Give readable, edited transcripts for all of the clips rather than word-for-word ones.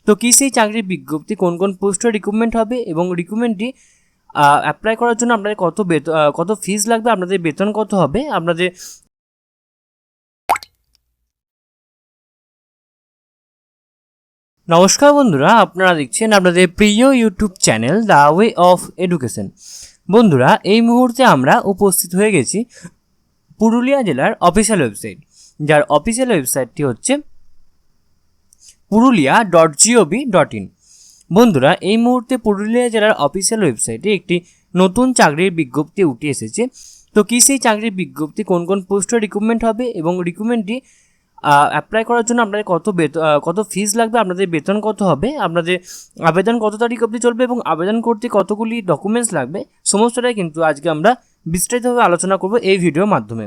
তো কি সেই চাকরির বিজ্ঞপ্তি, কোন কোন পোস্টে রিক্রুটমেন্ট হবে এবং রিক্রুটমেন্টটি অ্যাপ্লাই করার জন্য আপনাদের কত ফিস লাগবে, আপনাদের বেতন কত হবে, আপনাদের নমস্কার বন্ধুরা, আপনারা দেখছেন আপনাদের প্রিয় YouTube channel the way of education. বন্ধুরা, এই মুহূর্তে আমরা উপস্থিত হয়ে গেছি পুরুলিয়া জেলার অফিসিয়াল ওয়েবসাইট, যার অফিসিয়াল ওয়েবসাইটটি হচ্ছে purulia.gov.in। বন্ধুরা, এই মুহূর্তে পুরুলিয়া জেলার অফিসিয়াল ওয়েবসাইটে একটি নতুন চাকরির বিজ্ঞপ্তি উঠে এসেছে। তো কি সেই চাকরির বিজ্ঞপ্তি, কোন কোন পোস্টে রিক্রুটমেন্ট হবে এবং রিক্রুটমেন্টটি অ্যাপ্লাই করার জন্য আপনাদের কত ফিস লাগবে, আপনাদের বেতন কত হবে, আপনাদের আবেদন কত তারিখ অবধি চলবে এবং আবেদন করতে কতগুলি ডকুমেন্টস লাগবে, সমস্তটাই কিন্তু আজকে আমরা বিস্তারিতভাবে আলোচনা করব এই ভিডিওর মাধ্যমে।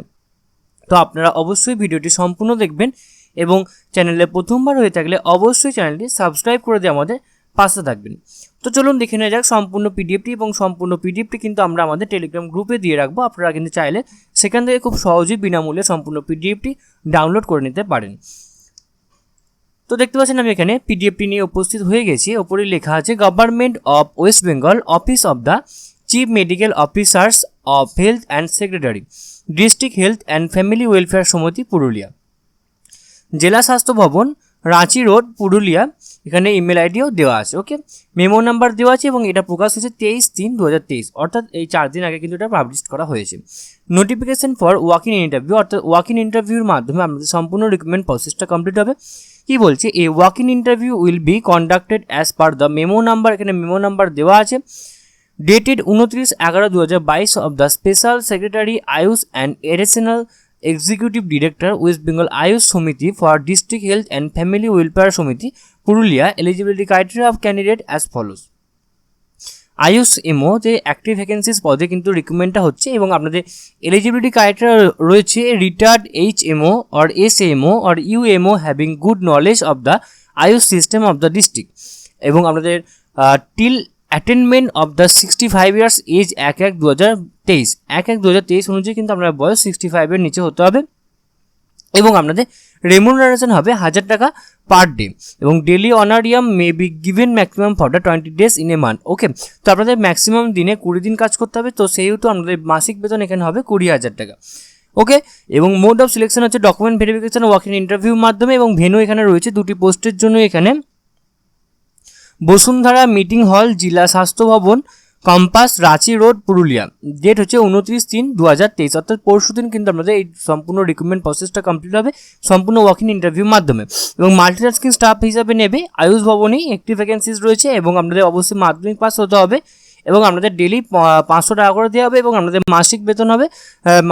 তো আপনারা অবশ্যই ভিডিওটি সম্পূর্ণ দেখবেন এবং চ্যানেলে প্রথমবার হয়ে থাকলে অবশ্যই চ্যানেলটি সাবস্ক্রাইব করে দিয়ে আমাদের পাশে থাকবেন। তো চলুন দেখে নেওয়া যাক সম্পূর্ণ পিডিএফটি, এবং সম্পূর্ণ পিডিএফটি কিন্তু আমরা আমাদের টেলিগ্রাম গ্রুপে দিয়ে রাখবো। আপনারা কিন্তু চাইলে সেখান থেকে খুব সহজেই বিনামূল্যে সম্পূর্ণ পিডিএফটি ডাউনলোড করে নিতে পারেন। তো দেখতে পাচ্ছেন আমি এখানে পিডিএফটি নিয়ে উপস্থিত হয়ে গেছি। ওপরে লেখা আছে government of West Bengal, office of the chief medical officers of health and secretary, district health and family welfare Samiti Purulia, জেলা স্বাস্থ্য ভবন, রাঁচি রোড, পুরুলিয়া। এখানে ইমেল আইডিও দেওয়া আছে। ওকে, মেমো নাম্বার দেওয়া আছে এবং এটা প্রকাশ হয়েছে 23/3/2023, অর্থাৎ এই 4 দিন আগে কিন্তু এটা পাবলিশ করা হয়েছে। Notification for walk in interview, অর্থাৎ ওয়াক ইন ইন্টারভিউর মাধ্যমে আমাদের সম্পূর্ণ রিক্রুটমেন্ট প্রসেসটা কমপ্লিট হবে। কি বলছে, a walk in interview will be conducted as per the memo number, এখানে মেমো নাম্বার দেওয়া আছে, dated 29/11/2022 of the special secretary AYUSH and additional executive director West Bengal AYUSH Samiti for district health and family welfare Samiti Purulia. Eligibility criteria of candidate as follows. AYUSH MO যে active vacancies পদে কিন্তু রিক্রুটমেন্টটা হচ্ছে এবং আপনাদের এলিজিবিলিটি ক্রাইটেরিয়া রয়েছে retired HMO or SMO or UMO having good knowledge of the AYUSH system of the district, এবং আপনাদের till attainment of the 65 years age 1/1/2023 1/1/2023 অনুযায়ী কিন্তু আপনার বয়স 65 এর নিচে হতে হবে এবং আপনাদের রেমুনারেশন হবে 1000 টাকা পার ডে এবং daily honorarium may be given maximum for the 20 days in a month. Okay, তো আপনাদের ম্যাক্সিমাম দিনে 20 দিন কাজ করতে হবে, তো সেহেতু আপনাদের মাসিক বেতন এখানে হবে 20,000 টাকা। ওকে, এবং মোড অফ সিলেকশন হচ্ছে ডকুমেন্ট ভেরিফিকেশন ওয়াক ইন ইন্টারভিউর মাধ্যমে, এবং ভেন্যু এখানে রয়েছে দুটি পোস্টের জন্য। এখানে বসুন্ধরা মিটিং হল, জেলা স্বাস্থ্য ভবন, campus, Ranchi road, Purulia. Date হচ্ছে 29/3/2023, অর্থাৎ পরশু দিন কিন্তু আপনাদের এই সম্পূর্ণ রিক্রুটমেন্ট প্রসেসটা কমপ্লিট হবে সম্পূর্ণ ওয়াক ইন ইন্টারভিউর মাধ্যমে। এবং মাল্টিটাস্কিং স্টাফ হিসাবে নেবে আয়ুষ ভবনেই একটি ভ্যাকেন্সিস রয়েছে এবং আপনাদের অবশ্যই মাধ্যমিক পাস হতে হবে এবং আপনাদের ডেলি 500 টাকা করে দেওয়া হবে এবং আপনাদের মাসিক বেতন হবে,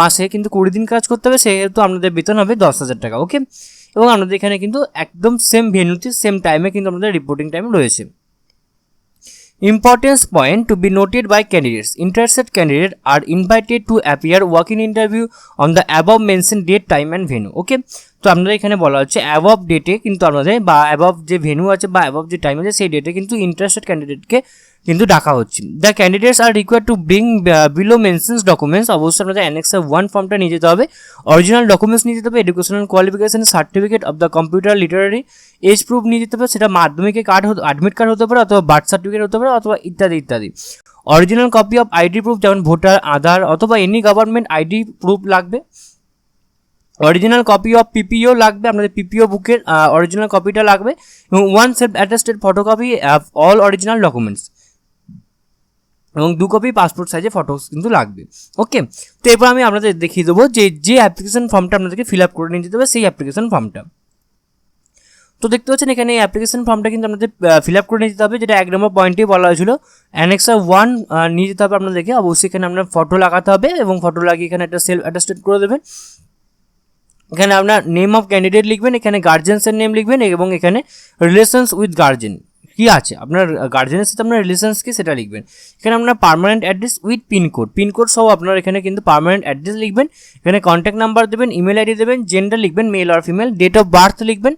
মাসে কিন্তু 20 দিন কাজ করতে হবে, সেহেতু আপনাদের বেতন হবে 10,000 টাকা। ওকে, এবং আপনাদের এখানে কিন্তু একদম সেম ভেন্যুতে সেম টাইমে কিন্তু আপনাদের রিপোর্টিং টাইম রয়েছে। Importance point to be noted by candidates. Interested candidates are invited to appear walk-in interview on the above mentioned date, time and venue. Okay, তো আপনাদের এখানে বলা হচ্ছে অ্যাবভ ডেটে কিন্তু আপনাদের বা অ্যাবভ যে ভেন্যু আছে বা অ্যাবভ যে টাইম আছে সেই ডেটে কিন্তু ইন্টারেস্টেড ক্যান্ডিডেটকে কিন্তু ডাকা হচ্ছে। The candidates are required to bring below mentions documents. অবশ্যই আপনাদের অ্যানেক্সার 1 ফর্মটা নিয়ে যেতে হবে, অরিজিনাল ডকুমেন্টস নিয়ে যেতে হবে, educational qualification certificate of the computer literary, age proof নিয়ে যেতে হবে, সেটা মাধ্যমিকের কার্ড অ্যাডমিট কার্ড হতে পারে অথবা বার্থ সার্টিফিকেট হতে পারে অথবা ইত্যাদি ইত্যাদি। Original copy of ID proof যেমন ভোটার, আধার অথবা এনি গভর্নমেন্ট আইডি প্রুফ লাগবে। অরিজিনাল কপি অফ পিপিও লাগবে, আপনাদের পিপিও বুকের অরিজিনাল কপিটা লাগবে এবং 1 self attested photocopy of all original documents এবং 2 কপি পাসপোর্ট সাইজে ফটোস কিন্তু লাগবে। ওকে, তো এরপর আমি আপনাদের দেখিয়ে দেবো যে অ্যাপ্লিকেশন ফর্মটা আপনাদেরকে ফিল আপ করে নিয়ে যেতে হবে সেই অ্যাপ্লিকেশন ফর্মটা। তো দেখতে পাচ্ছেন এখানে এই অ্যাপ্লিকেশন ফর্মটা কিন্তু আপনাদের ফিল আপ করে নিয়ে যেতে হবে, যেটা 1 নম্বর পয়েন্টেই বলা হয়েছিল অ্যানেক্সার 1 নিয়ে যেতে হবে আপনাদেরকে। অবশ্যই এখানে আপনার ফটো লাগাতে হবে এবং ফটো লাগিয়ে এখানে একটা সেলফ অ্যাটেস্টেড করে দেবেন। এখানে আপনার নেম অফ ক্যান্ডিডেট লিখবেন, এখানে গার্জেন্সের নেম লিখবেন এবং এখানে রিলেশনস উইথ গার্জেন কি আছে, আপনার গার্জেনের সাথে আপনার রিলেশনস কি সেটা লিখবেন। এখানে আপনার পার্মানেন্ট অ্যাড্রেস উইথ পিনকোড সহ আপনার এখানে কিন্তু পার্মানেন্ট অ্যাড্রেস লিখবেন। এখানে কন্ট্যাক্ট নাম্বার দেবেন, ইমেল আইডি দেবেন, জেন্ডার লিখবেন মেল আর ফিমেল, ডেট অফ বার্থ লিখবেন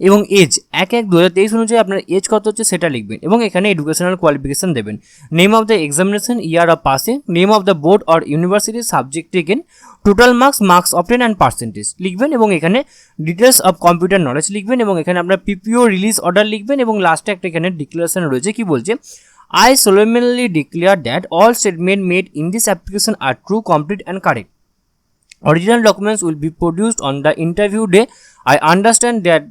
এবং এজ 1/1/2023 অনুযায়ী আপনার এজ কত হচ্ছে সেটা লিখবেন এবং এখানে এডুকেশনাল কোয়ালিফিকেশন দেবেন। Name of the examination, year of passing, name of the board or university subject taken, total marks obtain and percentage লিখবেন এবং এখানে ডিটেলস অফ কম্পিউটার নলেজ লিখবেন এবং এখানে আপনার পিপিও রিলিজ অর্ডার লিখবেন এবং লাস্টে একটা এখানে ডিক্লারেশন রয়েছে কি বলছে, I solemnly declare that all statements made in this application are true, complete and correct. Original documents will be produced on the interview day. I understand that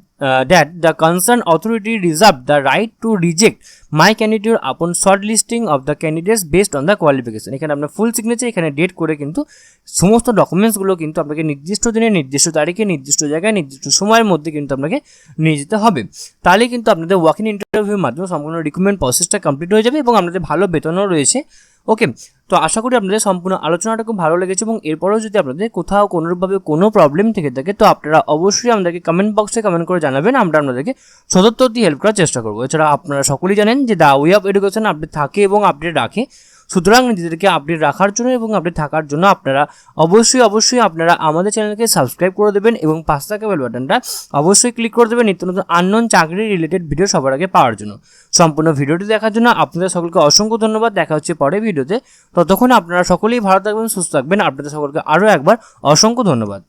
the concerned authority reserved the right to reject my candidature upon shortlisting of the candidates based on the qualification. এখানে আপনার full signature, এখানে date করে কিন্তু সমস্ত ডকুমেন্টসগুলো কিন্তু আপনাকে নির্দিষ্ট দিনে, নির্দিষ্ট তারিখে, নির্দিষ্ট জায়গায়, নির্দিষ্ট সময়ের মধ্যে কিন্তু আপনাকে নিয়ে যেতে হবে। তাহলে কিন্তু আপনাদের ওয়াক ইন ইন্টারভিউর মাধ্যমে সম্পূর্ণ রিক্রুটমেন্ট প্রসেসটা কমপ্লিট হয়ে যাবে এবং আপনাদের ভালো বেতনও রয়েছে। ওকে, তো আশা করি আপনাদের সম্পূর্ণ আলোচনাটা খুব ভালো লেগেছে এবং এরপরেও যদি আপনাদের কোথাও কোনোভাবে কোনো প্রবলেম থেকে থাকে তো আপনারা অবশ্যই আমাদেরকে কমেন্ট বক্সে কমেন্ট করে জানাবেন, আমরা আপনাদেরকে সদুত্তর দিয়ে হেল্প করার চেষ্টা করবো। এছাড়া আপনারা সকলেই জানেন যে the way of education update থাকে এবং আপডেট রাখে, সুতরাং নিজেদেরকে আপডেট রাখার জন্য এবং আপডেট থাকার জন্য আপনারা অবশ্যই আপনারা আমাদের চ্যানেলকে সাবস্ক্রাইব করে দেবেন এবং পাশে থাকা বেল বাটনটা অবশ্যই ক্লিক করে দেবেন নিত্য নতুন আননোন চাকরি রিলেটেড ভিডিও সবার আগে পাওয়ার জন্য। সম্পূর্ণ ভিডিওটি দেখার জন্য আপনাদের সকলকে অসংখ্য ধন্যবাদ। দেখা হচ্ছে পরের ভিডিওতে, ততক্ষণ আপনারা সকলেই ভালো থাকবেন, সুস্থ থাকবেন। আপনাদের সকলকে আরও একবার অসংখ্য ধন্যবাদ।